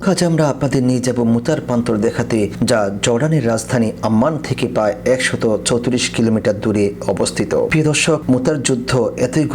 আজ আমরা আপনাদের নিয়ে যাব মুতার প্রান্তর দেখাতে, যা জর্ডানের রাজধানী আম্মান থেকে প্রায় 134 কিলোমিটার দূরে অবস্থিত। প্রিয় দর্শক, মুতার যুদ্ধ এতই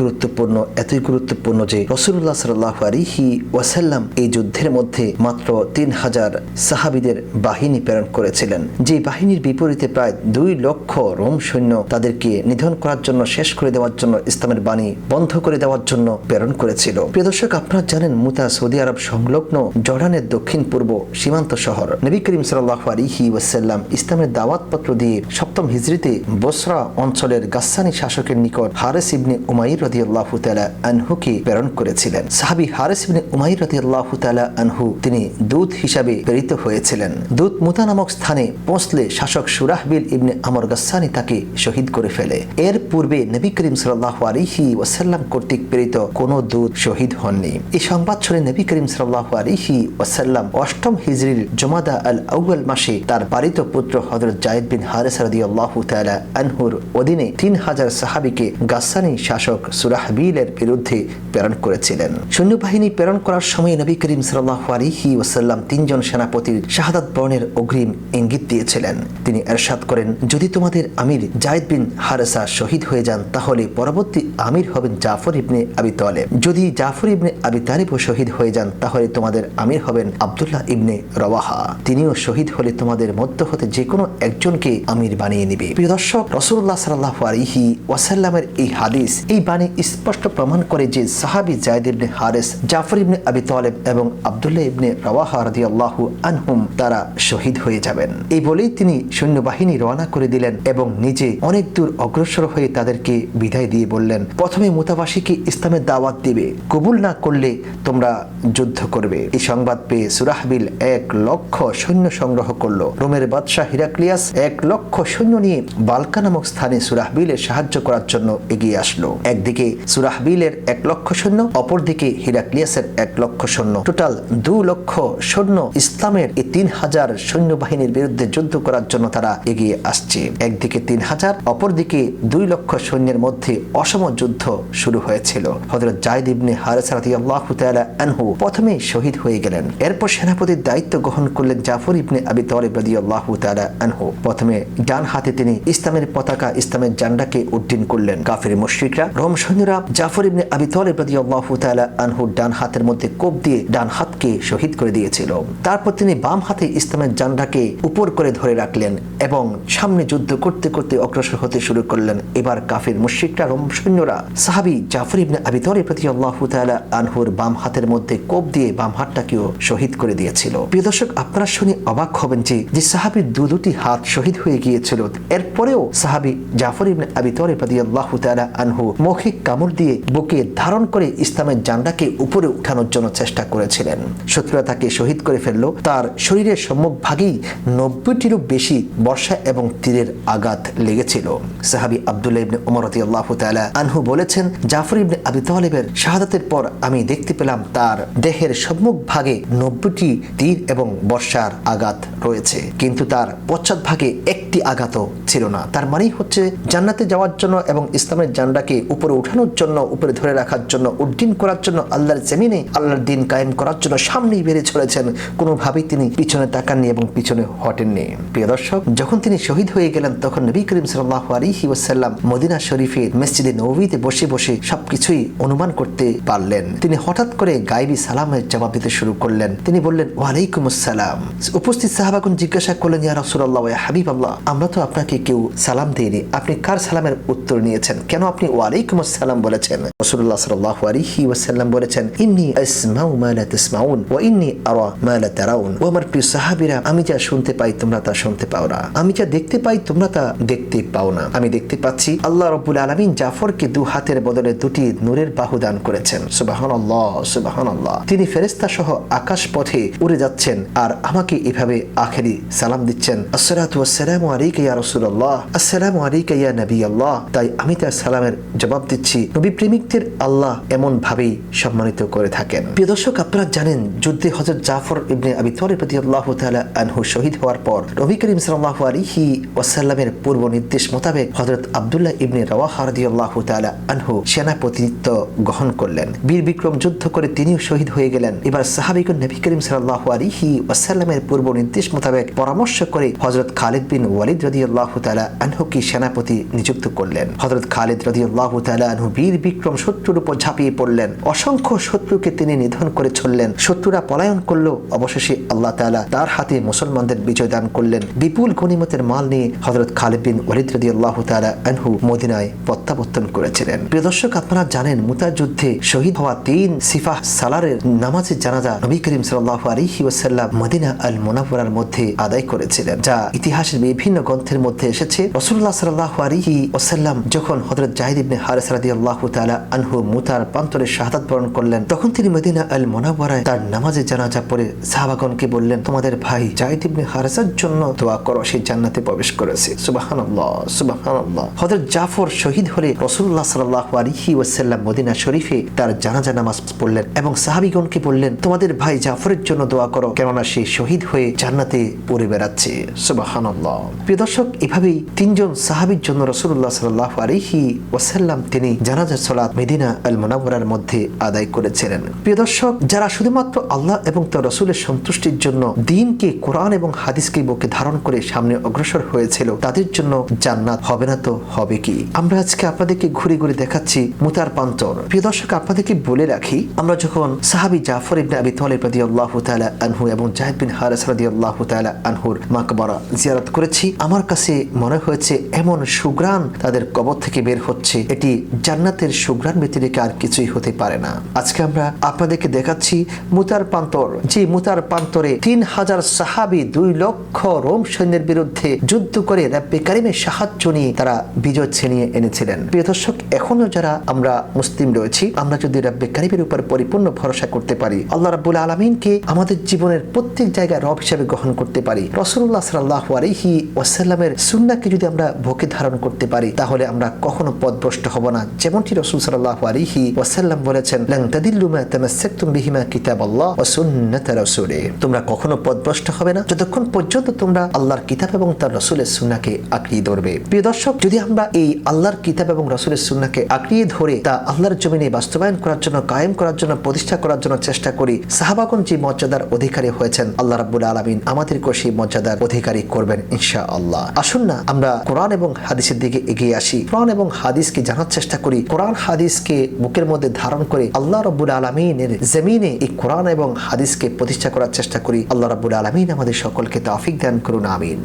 গুরুত্বপূর্ণ যে রাসূলুল্লাহ সাল্লাল্লাহু আলাইহি ওয়াসাল্লাম এই যুদ্ধের মধ্যে মাত্র 3000 সাহাবীদের বাহিনী প্রেরণ করেছিলেন, যে বাহিনীর বিপরীতে প্রায় 2 লক্ষ রোম সৈন্য তাদেরকে নিধন করার জন্য, শেষ করে দেওয়ার জন্য, ইসলামের বাণী বন্ধ করে দেওয়ার জন্য প্রেরণ করেছিল। প্রিয় দর্শক, আপনারা জানেন মুতা সৌদি আরব সংলগ্ন জর্ডানের দক্ষিণ পূর্ব সীমান্ত শহর। নবী করিম সাল্লাল্লাহু আলাইহি ওয়াসাল্লাম ইসলামের দাওয়াতপত্র দিয়ে 7ম হিজরিতে বসরা অঞ্চলের গাসসানি শাসকের নিকট হারিস ইবনে উমাইর রাদিয়াল্লাহু তাআলা আনহুকে প্রেরণ করেছিলেন। সাহাবী হারিস ইবনে উমাইর রাদিয়াল্লাহু তাআলা আনহু তিনি দূত হিসাবে প্রেরিত হয়েছিলেন। দূত মুতা নামক স্থানে পৌঁছলে শাসক সুরাহবিল ইবনে আমর গাসসানি তাকে শহীদ করে ফেলে। এর পূর্বে নবী করিম সাল্লাল্লাহু আলাইহি ওয়াসাল্লাম কর্তৃক প্রেরিত কোনো দূত শহীদ হননি। এই সংবাদ শুনে নবী করিম সাল্লাল্লাহু আলাইহি ওয়াসাল্লাম 8ম হিজরির জুমাদা আল আউয়াল মাসে তার পালিত পুত্র হযরত যায়েদ বিন হারিসা রাদিয়াল্লাহু তাআলা আনহুর অধীনে 3000 সাহাবীকে গাসসানি শাসক সুরাহবিলের বিরুদ্ধে প্রেরণ করেছিলেন। সৈন্যবাহিনী প্রেরণ করার সময় নবী করিম সাল্লাল্লাহু আলাইহি ওয়াসাল্লাম 3 জন সেনাপতির শাহাদাত বরণের অগ্রিম ইঙ্গিত দিয়েছিলেন। তিনি ইরশাদ করেন, যদি তোমাদের আমির যায়েদ বিন হারিসা শহীদ হয়ে যান, তাহলে পরবর্তী আমির হবেন জাফর ইবনে আবি তালেব। যদি জাফর ইবনে আবি তালেবও শহীদ হয়ে যান, তাহলে তোমাদের আমির হবেন আব্দুল্লাহ ইবনে রওয়াহা। তিনিও শহীদ হলে তোমাদের মধ্য হতে যে কোনো একজনকে আমির বানিয়ে নিবে। প্রিয় দর্শক, রাসূলুল্লাহ সাল্লাল্লাহু আলাইহি ওয়াসাল্লামের এই হাদিস, এই বাণী স্পষ্ট প্রমাণ করে যে সাহাবী যায়েদ ইবনে হারিস, জাফর ইবনে আবি তালেব এবং আব্দুল্লাহ ইবনে রওয়াহা রাদিয়াল্লাহু আনহুম তারা শহীদ হয়ে যাবেন। এই বলেই তিনি সৈন্যবাহিনী রওনা করে দিলেন এবং নিজে অনেক দূর অগ্রসর হয়ে তাদেরকে বিদায় দিয়ে বললেন, প্রথমে মুতাবাসীকে ইসলামের দাওয়াত দিবে, কবুল না করলে তোমরা যুদ্ধ করবে। এই সংবাদ পেয়ে সুরাহবিল 1 লক্ষ সৈন্য সংগ্রহ করলো। রোমের বাদশাহ হিরাক্লিয়াস 1 লক্ষ সৈন্য নিয়ে বালকা নামক স্থানে সুরাহবিলের সাহায্য করার জন্য এগিয়ে আসলো। একদিকে সুরাহবিলের 1 লক্ষ সৈন্য, অপরদিকে হিরাক্লিয়াসের 1 লক্ষ সৈন্য, টোটাল 2 লক্ষ সৈন্য ইসলামের এই 3000 সৈন্যবাহিনীর বিরুদ্ধে যুদ্ধ করার জন্য তারা এগিয়ে আসছে। একদিকে 3000, অপরদিকে 2 লক্ষ সৈন্যের মধ্যে অসম যুদ্ধ শুরু হয়েছিল। হযরত যায়েদ ইবনে হারিসা রাদিয়াল্লাহু তাআলা আনহু প্রথমে শহীদ হয়ে গেলেন। এরপর সেনাপতির দায়িত্ব গ্রহণ করলেন জাফর ইবনে আবি তালেব রাদিয়াল্লাহু তাআলা আনহু। প্রথমে ডান হাতে তিনি ইসলামের পতাকা, ইসলামের ঝান্ডাকে উড্ডীন করলেন। কাফির মুশরিকরা, রোম সৈন্যরা জাফর ইবনে আবি তালেব রাদিয়াল্লাহু তাআলা আনহুর ডান হাতের মধ্যে কোপ দিয়ে ডান হাতকে শহীদ করে দিয়েছিল। তারপর তিনি বাম হাতে ইসলামের ঝান্ডাকে উপর করে ধরে রাখলেন এবং সামনে যুদ্ধ করতে করতে অগ্রসর হতে শুরু করলেন। এবার কাফির মুশরিকরা, রোম সৈন্যরা সাহাবী জাফর ইবনে আবি তালেব রাদিয়াল্লাহু তাআলা আনহুর বাম হাতের মধ্যে কোপ দিয়ে বাম হাতটাকেও শহীদ করে দিয়েছিল। প্রিয় দর্শক, আপনারা শুনে অবাক হবেন যে সাহাবীর দুটি হাত শহীদ হয়ে গিয়েছিল, এরপরেও সাহাবী জাফর ইবনে আবি তালেব রাদিয়াল্লাহু তাআলা আনহু মৌখিক কামড় দিয়ে বুকে ধারণ করে ইসলামের ঝান্ডাকে উপরে উঠানোর জন্য চেষ্টা করেছিলেন। শত্রুরা তাকে শহীদ করে ফেললো। তার শরীরের সম্মুখ ভাগেই 90টিরও বেশি বর্ষা এবং তীরের আঘাত লেগেছিল। সাহাবী আব্দুল্লাহ ইবনে ওমর রাদিয়াল্লাহু তাআলা আনহু বলেছেন, জাফর ইবনে আবি তালেবের শাহাদাতের পর আমি দেখতে পেলাম তার দেহের সম্মুখ ভাগে 90টি তীর এবং বর্ষার আঘাত রয়েছে, কিন্তু তার পশ্চাৎ ভাগে একটি আঘাতও ছিল না। তার মানেই হচ্ছে জান্নাতে যাওয়ার জন্য এবং ইসলামের ঝান্ডাকে উপরে উঠানোর জন্য, উপরে ধরে রাখার জন্য, উড্ডীন করার জন্য, আল্লাহর জমিনে আল্লাহর দিন কায়েম করার জন্য সামনেই বেড়ে চলেছেন। কোনোভাবেই তিনি পিছনে তাকাননি এবং পিছনে হটেননি। প্রিয় দর্শক, যখন তিনি শহীদ হয়ে গেলেন, তখন নবী করিম সাল্লাল্লাহু আলাইহি ওয়াসাল্লাম মদিনা শরীফের মসজিদে নববীতে বসে বসে সবকিছুই অনুমান করতে পারলেন। তিনি হঠাৎ করে গায়েবী সালামের জবাব দিতে শুরু করলেন। তিনি বললেন, ওয়ালাইকুম আসসালাম। উপস্থিত সাহাবাগণ জিজ্ঞাসা করলেন, ইয়া রাসূলুল্লাহ, ইয়া হাবিবাল্লাহ, আমরা তো আপনাকে কেউ সালাম দেইনি, আপনি কার সালামের উত্তর নিয়েছেন? কেন আপনি ওয়ালাইকুম আসসালাম বলেছেন? রাসূলুল্লাহ সাল্লাল্লাহু আলাইহি ওয়াসাল্লাম বলেছেন, ইন্নী আসমাউ মা লা তাসমাউন ওয়া ইন্নী আরা মা লা তারাউন। ও আমার প্রিয় সাহাবীরা, আমি যা শুনতে পাই তোমরা তা শুনতে পাও না, আমি যা দেখতে পাই তোমরা তা দেখতে পাও না। আমি দেখতে পাচ্ছি আল্লাহ রাব্বুল আলামিন জাফরকে 2 হাতের বদলে 2টি নূরের বাহু দান করেছেন। সুবহানাল্লাহ, সুবহানাল্লাহ। তিনি ফেরেশতা সহ আকাশ পথে উড়ে যাচ্ছেন আর আমাকে এভাবে আখেরি সালাম দিচ্ছেন, আসসালাতু ওয়াসসালামু আলাইকা ইয়া রাসূলুল্লাহ, আসসালামু আলাইকা ইয়া নবী আল্লাহ। তাই আমি তার সালামের জবাব দিচ্ছি। নবী প্রেমিকদের আল্লাহ এমন ভাবেই সম্মানিত করে থাকেন। প্রিয় দর্শক, আপনারা জানেন যুদ্ধে হযরত জাফর ইবনে আবি তালেব রাদিয়াল্লাহু তাআলা আনহু শহীদ হওয়ার পর নবী করিম সাল্লাল্লাহু আলাইহি ওয়াসাল্লামের পূর্ব নির্দেশ মোতাবেক হযরত আব্দুল্লাহ ইবনে রওয়াহা রাদিয়াল্লাহু তাআলা আনহু সেনাপতিত্ব গ্রহণ করলেন। বীর বিক্রম যুদ্ধ করে তিনিও শহীদ হয়ে গেলেন। এবার সাহাবীগণ নবী নবী করিম সাল্লাল্লাহু আলাইহি ওয়াসাল্লামের পূর্ব নির্দেশ মোতাবেক পরামর্শ করে হযরত খালিদ বিন ওয়ালিদ রাদিয়াল্লাহু তাআলা আনহুকে সেনাপতি নিযুক্ত করলেন। হযরত খালিদ রাদিয়াল্লাহু তাআলা আনহু বীর বিক্রম শত্রুর উপর ঝাঁপিয়ে পড়লেন। অসংখ্য শত্রুকে তিনি নিধন করে চললেন। শত্রুরা পলায়ন করলো। অবশেষে আল্লাহ তাআলা তার হাতে মুসলমানদের বিজয় দান করলেন। বিপুল গনিমতের মাল নিয়ে হযরত খালিদ বিন ওয়ালিদ রাদিয়াল্লাহু তাআলা আনহু মদিনায় প্রত্যাবর্তন করেছিলেন। প্রিয় দর্শক, আপনারা জানেন মুতার যুদ্ধে শহীদ হওয়া 3 সিফাহ সালারের নামাজে জানাজা নবী করিম সাল্লাল্লাহু আলাইহি ওয়াসাল্লাম মদিনা আল মুনাওয়ারার মধ্যে আদায় করেছিলেন, যা ইতিহাসের বিভিন্ন গ্রন্থের মধ্যে এসেছে। রাসূলুল্লাহ সাল্লাল্লাহু আলাইহি ওয়াসাল্লাম যখন হযরত জাহিদ ইবনে হারিস রাদিয়াল্লাহু তাআলা আনহু মুতার প্রান্তরে শাহাদাত বরণ করলেন, তখন তিনি মদিনা আল মুনাওয়ারায় তার নামাজে জানাজা পড়ে সাহাবাগণকে বললেন, তোমাদের ভাই জাহিদ ইবনে হারিসের জন্য দোয়া করো, সে জান্নাতে প্রবেশ করেছে। সুবহানাল্লাহ, সুবহানাল্লাহ। হযরত জাফর শহীদ হলে রাসূলুল্লাহ সাল্লাল্লাহু আলাইহি ওয়াসাল্লাম মদিনা শরীফে তার জানাজা নামাজ পড়লেন এবং সাহাবীগণকে বললেন, তোমাদের ভাই জাফরের জন্য দোয়া করো, কেননা সে শহীদ হয়ে জান্নাতে উড়ে বেড়াচ্ছে। সুবহানাল্লাহ। প্রিয় দর্শক, এভাবেই 3 জন সাহাবীর জন্য রাসূলুল্লাহ সাল্লাল্লাহু আলাইহি ওয়াসাল্লাম তিনি জানাজার সালাত মদিনা আল মুনাওয়ারার মধ্যে আদায় করেছিলেন। প্রিয় দর্শক, যারা শুধুমাত্র আল্লাহ এবং তার রাসূলের সন্তুষ্টির জন্য দ্বীনকে, কোরআন এবং হাদিসকে বুকে ধারণ করে সামনে অগ্রসর হয়েছিল, তাদের জন্য জান্নাত হবে না তো হবে কি? আমরা আজকে আপনাদেরকে ঘুরে ঘুরে দেখাচ্ছি মুতার প্রান্তর। প্রিয় দর্শক, আপনাদেরকে বলে রাখি, আমরা যখন সাহাবী জাফর ইবনে আবি তালিব রাদিয়াল্লাহু তাআলা আনহু এবং জাহিদ বিন হারিস রাদিয়াল্লাহু তাআলা আনহুর মাকবারা জিয়ারত করেছি, আমার কাছে মনে হয়েছে এমন সুঘ্রাণ তাদের কবর থেকে বের হচ্ছে, এটি জান্নাতের সুঘ্রাণ ব্যতিরেকে আর কিছুই হতে পারে না। আজকে আমরা আপনাদেরকে দেখাচ্ছি মুতার প্রান্তর, যে মুতার প্রান্তরে 3000 সাহাবী 2 লক্ষ রোম সৈন্যের বিরুদ্ধে যুদ্ধ করে রাব্বে কারিমের সাহায্য নিয়ে তারা বিজয় ছিনিয়ে এনেছিলেন। প্রিয় দর্শক, এখনো যারা আমরা মুসলিম রয়েছি, আমরা যদি রাব্বে কারিমের উপর পরিপূর্ণ ভরসা করতে পারি, আল্লাহ রাব্বুল আলামিনকে আমাদের জীবনের প্রত্যেক জায়গায় রব হিসেবে গ্রহণ করতে পারি, রাসূলুল্লাহ সাল্লাল্লাহু আলাইহি ওয়াসাল্লামের সুন্নাহকে যদি আমরা বুকে ধারণ করতে পারি, তাহলে আমরা কখনো পথভ্রষ্ট হব না। যেমনটি রাসূল সাল্লাল্লাহু আলাইহি ওয়াসাল্লাম বলেছেন, লান তাদিল্লু মা তামাসসাকতুম বিহিমা কিতাবাল্লাহ ওয়া সুন্নাত রাসূলি, তোমরা কখনো পথভ্রষ্ট হবে না যতক্ষণ পর্যন্ত তোমরা আল্লাহর কিতাব এবং তার রাসূলের সুন্নাহকে আঁকড়িয়ে ধরবে। প্রিয় দর্শক, যদি আমরা এই আল্লাহর কিতাব এবং রাসূলের সুন্নাহকে আঁকড়িয়ে ধরে তা আল্লাহর জমিনে বাস্তবায়ন করার জন্য, কায়েম করার জন্য, প্রতিষ্ঠা করার জন্য চেষ্টা করি, সাহাবাগণ যে মর্যাদার অধিকারী হয়েছেন, আল্লাহ রাব্বুল আলামিন আমাদেরকে সেই মর্যাদার অধিকারী করবেন ইনশাআল্লাহ। আসুন না আমরা কোরআন এবং হাদিসের দিকে এগিয়ে আসি, কোরআন এবং হাদিসকে জানার চেষ্টা করি, কোরআন হাদিসকে বুকের মধ্যে ধারণ করে আল্লাহ রাব্বুল আলামিনের জমিনে এই কোরআন এবং হাদিসকে প্রতিষ্ঠা করার চেষ্টা করি। আল্লাহ রাব্বুল আলামিন আমাদের সকলকে তৌফিক দান করুন, আমিন।